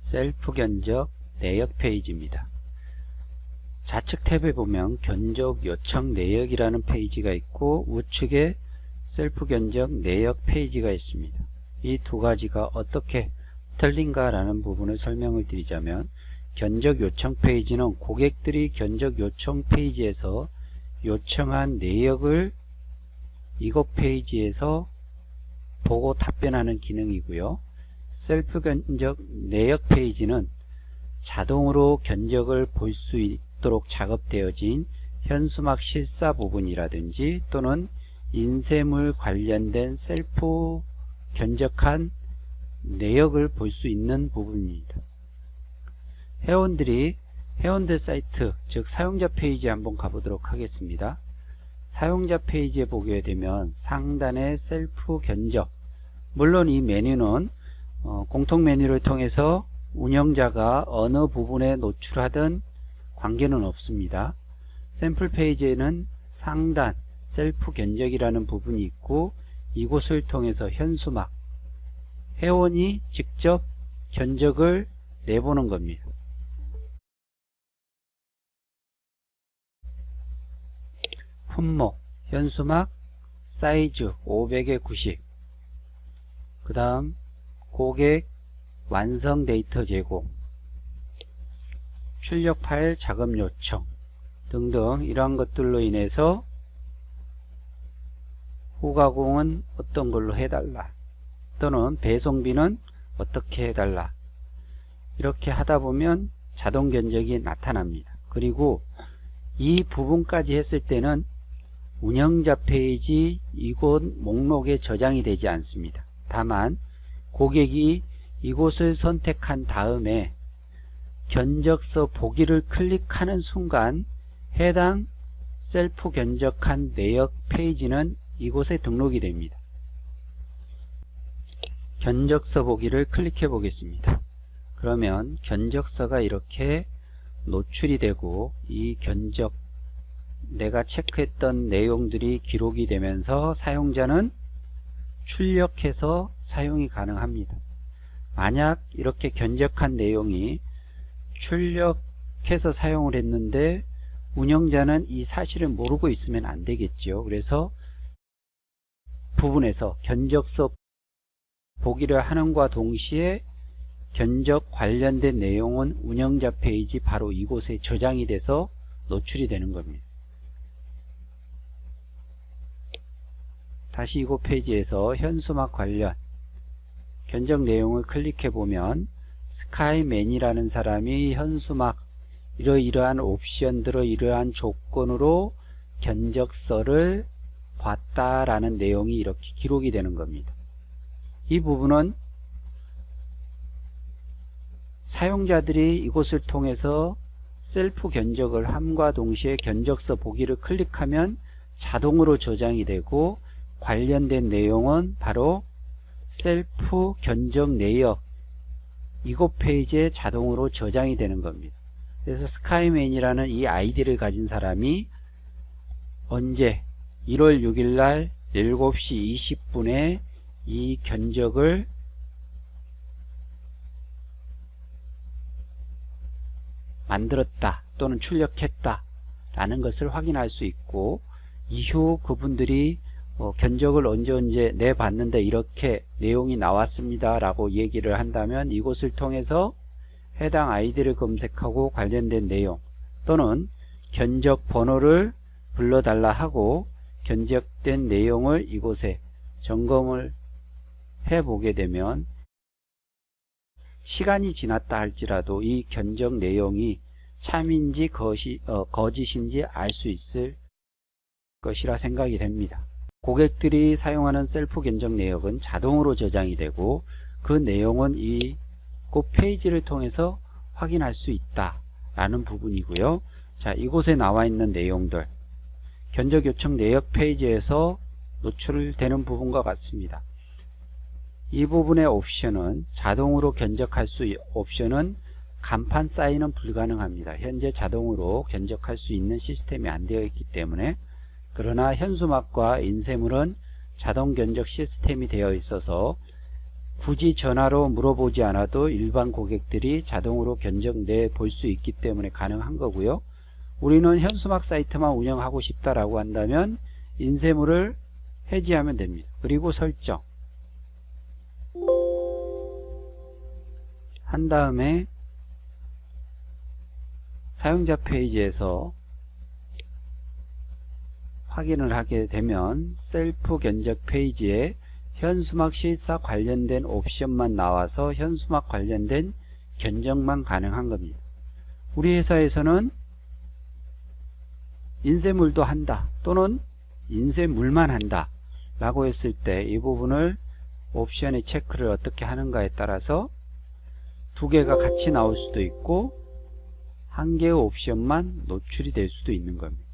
셀프 견적 내역 페이지입니다. 좌측 탭에 보면 견적 요청 내역이라는 페이지가 있고 우측에 셀프 견적 내역 페이지가 있습니다. 이 두 가지가 어떻게 틀린가 라는 부분을 설명을 드리자면, 견적 요청 페이지는 고객들이 견적 요청 페이지에서 요청한 내역을 이것 페이지에서 보고 답변하는 기능이고요. 셀프 견적 내역 페이지는 자동으로 견적을 볼 수 있도록 작업되어진 현수막 실사 부분이라든지 또는 인쇄물 관련된 셀프 견적한 내역을 볼 수 있는 부분입니다. 회원들 사이트, 즉 사용자 페이지 한번 가보도록 하겠습니다. 사용자 페이지에 보게 되면 상단에 셀프 견적, 물론 이 메뉴는 공통 메뉴를 통해서 운영자가 어느 부분에 노출하든 관계는 없습니다. 샘플 페이지에는 상단 셀프 견적이라는 부분이 있고, 이곳을 통해서 현수막, 회원이 직접 견적을 내보는 겁니다. 품목, 현수막, 사이즈 500에 90, 그 다음 고객 완성 데이터 제공, 출력 파일 작업 요청 등등 이러한 것들로 인해서 후가공은 어떤 걸로 해달라, 또는 배송비는 어떻게 해달라, 이렇게 하다 보면 자동 견적이 나타납니다. 그리고 이 부분까지 했을 때는 운영자 페이지 이곳 목록에 저장이 되지 않습니다. 다만 고객이 이곳을 선택한 다음에 견적서 보기를 클릭하는 순간 해당 셀프 견적한 내역 페이지는 이곳에 등록이 됩니다. 견적서 보기를 클릭해 보겠습니다. 그러면 견적서가 이렇게 노출이 되고, 이 견적 내가 체크했던 내용들이 기록이 되면서 사용자는 출력해서 사용이 가능합니다. 만약 이렇게 견적한 내용이 출력해서 사용을 했는데 운영자는 이 사실을 모르고 있으면 안 되겠죠. 그래서 부분에서 견적서 보기를 하는과 동시에 견적 관련된 내용은 운영자 페이지 바로 이곳에 저장이 돼서 노출이 되는 겁니다. 다시 이곳 페이지에서 현수막 관련 견적 내용을 클릭해 보면 스카이맨이라는 사람이 현수막 이러이러한 옵션들을 이러한 조건으로 견적서를 봤다라는 내용이 이렇게 기록이 되는 겁니다. 이 부분은 사용자들이 이곳을 통해서 셀프 견적을 함과 동시에 견적서 보기를 클릭하면 자동으로 저장이 되고, 관련된 내용은 바로 셀프 견적 내역 이곳 페이지에 자동으로 저장이 되는 겁니다. 그래서 스카이맨이라는 이 아이디를 가진 사람이 언제 1월 6일 날 7시 20분에 이 견적을 만들었다 또는 출력했다 라는 것을 확인할 수 있고, 이후 그분들이 견적을 언제 내봤는데 이렇게 내용이 나왔습니다 라고 얘기를 한다면 이곳을 통해서 해당 아이디를 검색하고 관련된 내용 또는 견적 번호를 불러달라 하고 견적된 내용을 이곳에 점검을 해보게 되면 시간이 지났다 할지라도 이 견적 내용이 참인지 거짓인지 알 수 있을 것이라 생각이 됩니다. 고객들이 사용하는 셀프 견적 내역은 자동으로 저장이 되고, 그 내용은 이곳 페이지를 통해서 확인할 수 있다 라는 부분이고요. 자, 이곳에 나와 있는 내용들 견적 요청 내역 페이지에서 노출되는 부분과 같습니다. 이 부분의 옵션은 자동으로 견적할 수 옵션은 간판 사인은 불가능합니다. 현재 자동으로 견적할 수 있는 시스템이 안 되어 있기 때문에. 그러나 현수막과 인쇄물은 자동 견적 시스템이 되어 있어서 굳이 전화로 물어보지 않아도 일반 고객들이 자동으로 견적 내 볼 수 있기 때문에 가능한 거고요. 우리는 현수막 사이트만 운영하고 싶다라고 한다면 인쇄물을 해지하면 됩니다. 그리고 설정 한 다음에 사용자 페이지에서 확인을 하게 되면 셀프 견적 페이지에 현수막 실사 관련된 옵션만 나와서 현수막 관련된 견적만 가능한 겁니다. 우리 회사에서는 인쇄물도 한다 또는 인쇄물만 한다 라고 했을 때 이 부분을 옵션의 체크를 어떻게 하는가에 따라서 두 개가 같이 나올 수도 있고 한 개의 옵션만 노출이 될 수도 있는 겁니다.